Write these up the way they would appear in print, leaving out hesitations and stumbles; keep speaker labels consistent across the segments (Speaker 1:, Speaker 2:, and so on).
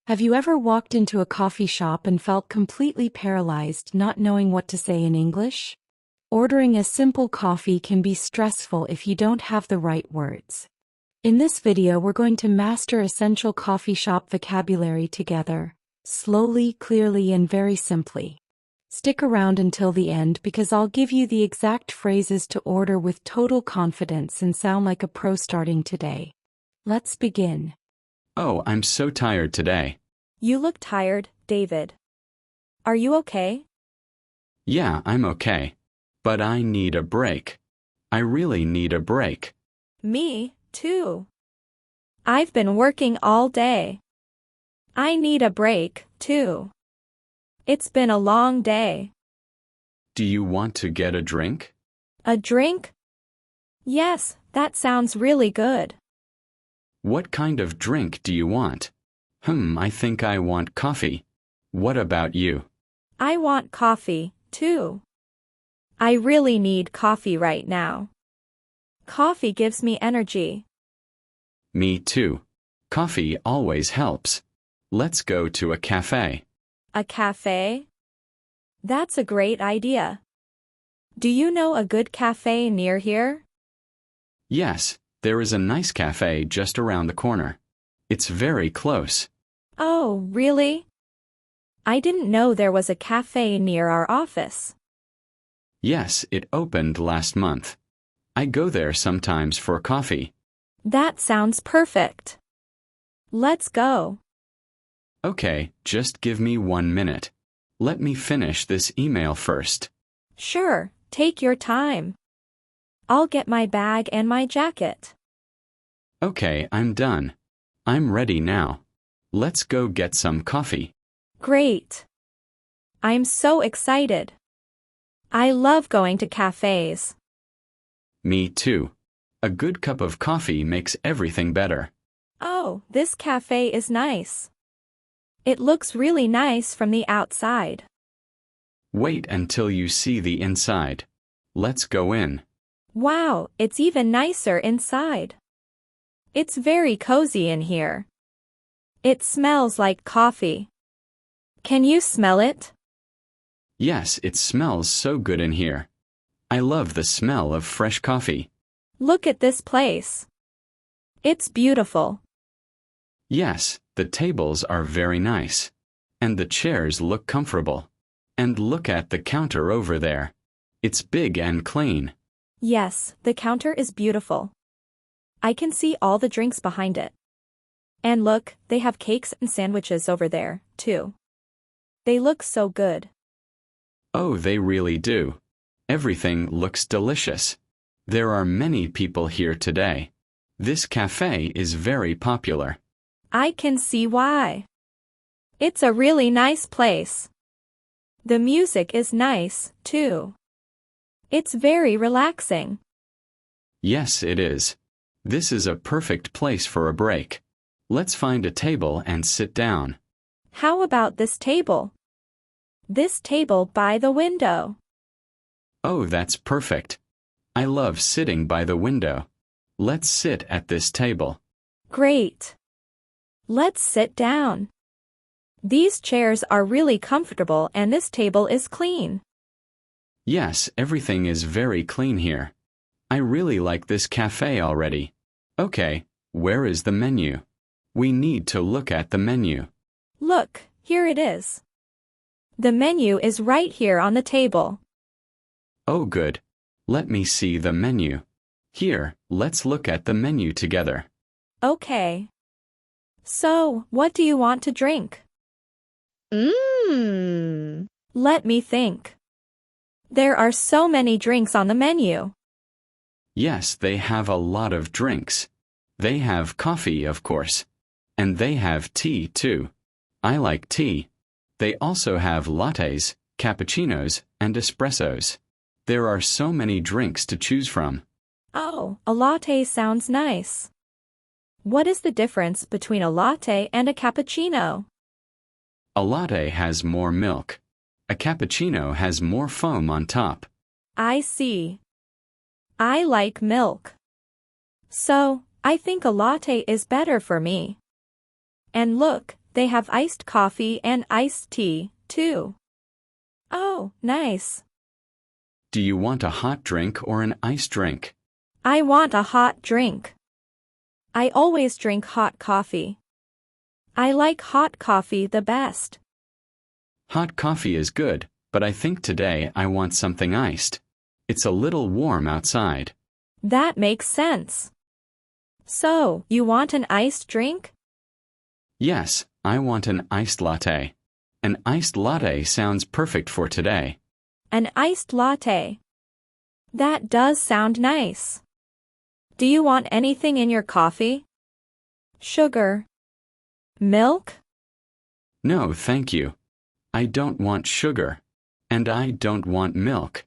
Speaker 1: Have you ever walked into a coffee shop and felt completely paralyzed, not knowing what to say in English? Ordering a simple coffee can be stressful if you don't have the right words. In this video, we're going to master essential coffee shop vocabulary together, slowly, clearly, and very simply. Stick around until the end because I'll give you the exact phrases to order with total confidence and sound like a pro starting today. Let's begin.
Speaker 2: Oh, I'm so tired today.
Speaker 3: You look tired, David. Are you okay?
Speaker 2: Yeah, I'm okay. But I need a break. I really need a break.
Speaker 3: Me, too. I've been working all day. I need a break, too. It's been a long day.
Speaker 2: Do you want to get a drink?
Speaker 3: A drink? Yes, that sounds really good.
Speaker 2: What kind of drink do you want? I think I want coffee. What about you?
Speaker 3: I want coffee, too. I really need coffee right now. Coffee gives me energy.
Speaker 2: Me too. Coffee always helps. Let's go to a cafe.
Speaker 3: A cafe? That's a great idea. Do you know a good cafe near here?
Speaker 2: Yes, there is a nice cafe just around the corner. It's very close.
Speaker 3: Oh, really? I didn't know there was a cafe near our office.
Speaker 2: Yes, it opened last month. I go there sometimes for coffee.
Speaker 3: That sounds perfect. Let's go.
Speaker 2: Okay, just give me 1 minute. Let me finish this email first.
Speaker 3: Sure, take your time. I'll get my bag and my jacket.
Speaker 2: Okay, I'm done. I'm ready now. Let's go get some coffee.
Speaker 3: Great. I'm so excited. I love going to cafes.
Speaker 2: Me too. A good cup of coffee makes everything better.
Speaker 3: Oh, this cafe is nice. It looks really nice from the outside.
Speaker 2: Wait until you see the inside. Let's go in.
Speaker 3: Wow, it's even nicer inside. It's very cozy in here. It smells like coffee. Can you smell it?
Speaker 2: Yes, it smells so good in here. I love the smell of fresh coffee.
Speaker 3: Look at this place. It's beautiful.
Speaker 2: Yes, the tables are very nice. And the chairs look comfortable. And look at the counter over there. It's big and clean.
Speaker 3: Yes, the counter is beautiful. I can see all the drinks behind it. And look, they have cakes and sandwiches over there, too. They look so good.
Speaker 2: Oh, they really do. Everything looks delicious. There are many people here today. This cafe is very popular.
Speaker 3: I can see why. It's a really nice place. The music is nice, too. It's very relaxing.
Speaker 2: Yes, it is. This is a perfect place for a break. Let's find a table and sit down.
Speaker 3: How about this table? This table by the window.
Speaker 2: Oh, that's perfect. I love sitting by the window. Let's sit at this table.
Speaker 3: Great. Let's sit down. These chairs are really comfortable and this table is clean.
Speaker 2: Yes, everything is very clean here. I really like this cafe already. Okay, where is the menu? We need to look at the menu.
Speaker 3: Look, here it is. The menu is right here on the table.
Speaker 2: Oh, good. Let me see the menu. Here, let's look at the menu together.
Speaker 3: Okay. So, what do you want to drink? Let me think. There are so many drinks on the menu.
Speaker 2: Yes, they have a lot of drinks. They have coffee, of course. And they have tea, too. I like tea. They also have lattes, cappuccinos, and espressos. There are so many drinks to choose from.
Speaker 3: Oh, a latte sounds nice. What is the difference between a latte and a cappuccino?
Speaker 2: A latte has more milk. A cappuccino has more foam on top.
Speaker 3: I see. I like milk. So, I think a latte is better for me. And look, they have iced coffee and iced tea, too. Oh, nice.
Speaker 2: Do you want a hot drink or an iced drink?
Speaker 3: I want a hot drink. I always drink hot coffee. I like hot coffee the best.
Speaker 2: Hot coffee is good, but I think today I want something iced. It's a little warm outside.
Speaker 3: That makes sense. So, you want an iced drink?
Speaker 2: Yes, I want an iced latte. An iced latte sounds perfect for today.
Speaker 3: An iced latte. That does sound nice. Do you want anything in your coffee? Sugar? Milk?
Speaker 2: No, thank you. I don't want sugar. And I don't want milk.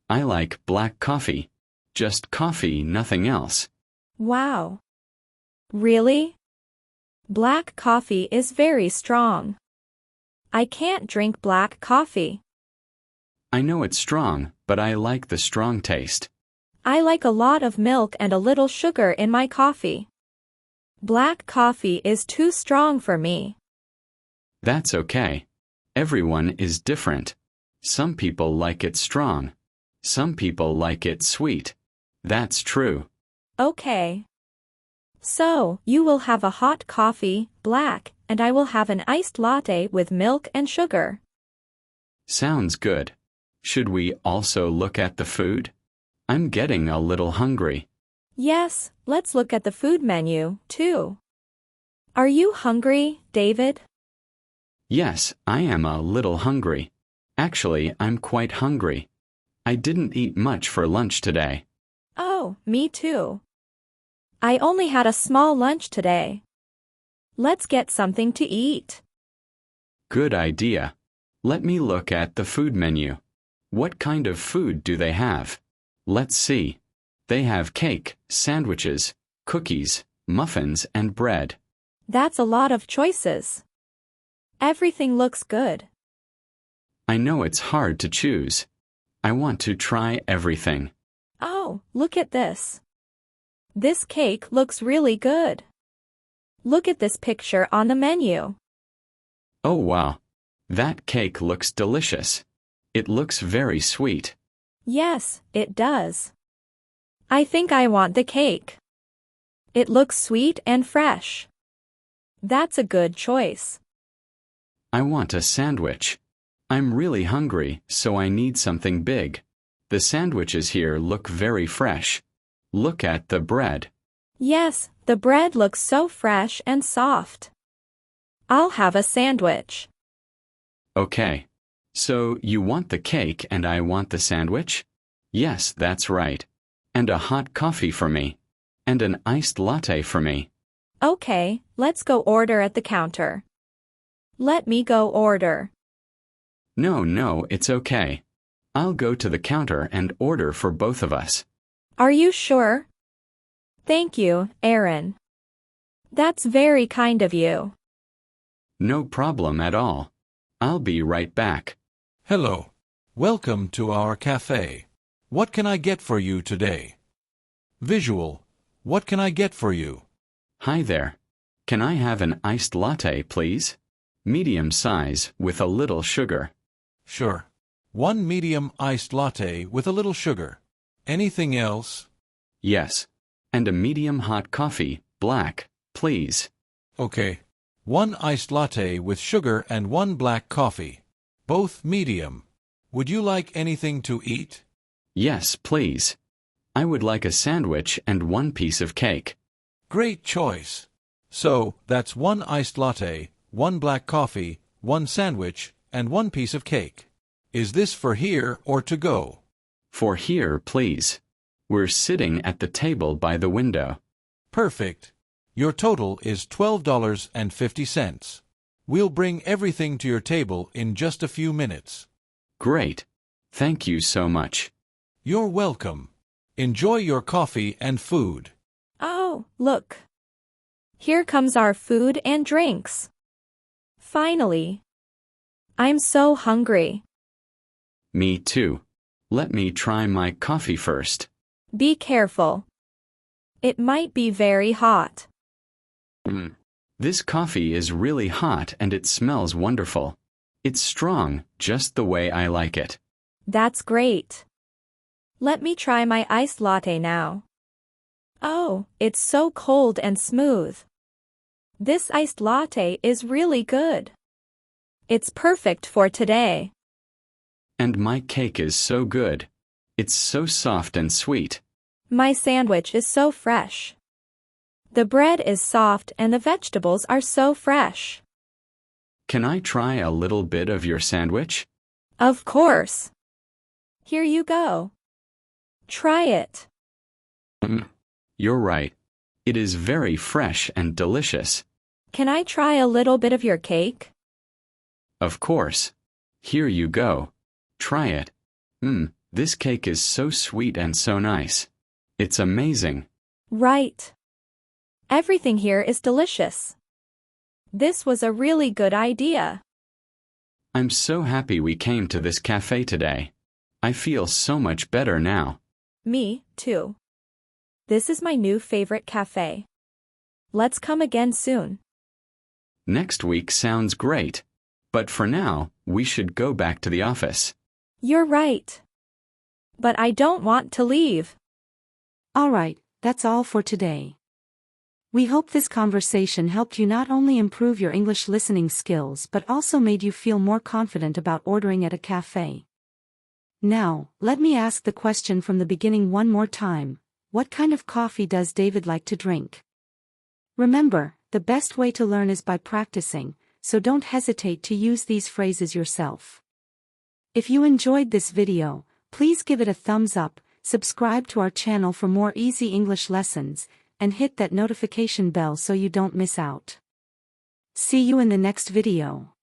Speaker 2: I like black coffee. Just coffee, nothing else.
Speaker 3: Wow. Really? Black coffee is very strong. I can't drink black coffee.
Speaker 2: I know it's strong, but I like the strong taste.
Speaker 3: I like a lot of milk and a little sugar in my coffee. Black coffee is too strong for me.
Speaker 2: That's okay. Everyone is different. Some people like it strong. Some people like it sweet. That's true.
Speaker 3: Okay. So, you will have a hot coffee, black, and I will have an iced latte with milk and sugar.
Speaker 2: Sounds good. Should we also look at the food? I'm getting a little hungry.
Speaker 3: Yes, let's look at the food menu, too. Are you hungry, David?
Speaker 2: Yes, I am a little hungry. Actually, I'm quite hungry. I didn't eat much for lunch today.
Speaker 3: Oh, me too. I only had a small lunch today. Let's get something to eat.
Speaker 2: Good idea. Let me look at the food menu. What kind of food do they have? Let's see. They have cake, sandwiches, cookies, muffins, and bread.
Speaker 3: That's a lot of choices. Everything looks good.
Speaker 2: I know it's hard to choose. I want to try everything.
Speaker 3: Oh, look at this. This cake looks really good. Look at this picture on the menu.
Speaker 2: Oh wow. That cake looks delicious. It looks very sweet.
Speaker 3: Yes, it does. I think I want the cake. It looks sweet and fresh. That's a good choice.
Speaker 2: I want a sandwich. I'm really hungry, so I need something big. The sandwiches here look very fresh. Look at the bread.
Speaker 3: Yes, the bread looks so fresh and soft. I'll have a sandwich.
Speaker 2: Okay. So you want the cake and I want the sandwich? Yes, that's right. And a hot coffee for me. And an iced latte for me.
Speaker 3: Okay, let's go order at the counter. Let me go order.
Speaker 2: No, it's okay. I'll go to the counter and order for both of us.
Speaker 3: Are you sure? Thank you, Aaron. That's very kind of you.
Speaker 2: No problem at all. I'll be right back.
Speaker 4: Hello. Welcome to our cafe. What can I get for you today? Visual. What can I get for you?
Speaker 2: Hi there. Can I have an iced latte, please? Medium size with a little sugar.
Speaker 4: Sure. One medium iced latte with a little sugar. Anything else?
Speaker 2: Yes. And a medium hot coffee, black, please.
Speaker 4: Okay. One iced latte with sugar and one black coffee. Both medium. Would you like anything to eat?
Speaker 2: Yes, please. I would like a sandwich and one piece of cake.
Speaker 4: Great choice. So, that's one iced latte, one black coffee, one sandwich, and one piece of cake. Is this for here or to go?
Speaker 2: For here, please. We're sitting at the table by the window.
Speaker 4: Perfect. Your total is $12.50. We'll bring everything to your table in just a few minutes.
Speaker 2: Great. Thank you so much.
Speaker 4: You're welcome. Enjoy your coffee and food.
Speaker 3: Oh, look. Here comes our food and drinks. Finally. I'm so hungry.
Speaker 2: Me too. Let me try my coffee first.
Speaker 3: Be careful. It might be very hot.
Speaker 2: This coffee is really hot and it smells wonderful. It's strong, just the way I like it.
Speaker 3: That's great. Let me try my iced latte now. Oh, it's so cold and smooth. This iced latte is really good. It's perfect for today.
Speaker 2: And my cake is so good. It's so soft and sweet.
Speaker 3: My sandwich is so fresh. The bread is soft and the vegetables are so fresh.
Speaker 2: Can I try a little bit of your sandwich?
Speaker 3: Of course. Here you go. Try it.
Speaker 2: You're right. It is very fresh and delicious.
Speaker 3: Can I try a little bit of your cake?
Speaker 2: Of course. Here you go. Try it. This cake is so sweet and so nice. It's amazing.
Speaker 3: Right. Everything here is delicious. This was a really good idea.
Speaker 2: I'm so happy we came to this cafe today. I feel so much better now.
Speaker 3: Me, too. This is my new favorite cafe. Let's come again soon.
Speaker 2: Next week sounds great. But for now, we should go back to the office.
Speaker 3: You're right. But I don't want to leave.
Speaker 1: All right, that's all for today. We hope this conversation helped you not only improve your English listening skills but also made you feel more confident about ordering at a cafe. Now, let me ask the question from the beginning one more time. What kind of coffee does David like to drink? Remember, the best way to learn is by practicing, so don't hesitate to use these phrases yourself. If you enjoyed this video, please give it a thumbs up, subscribe to our channel for more easy English lessons, and hit that notification bell so you don't miss out. See you in the next video.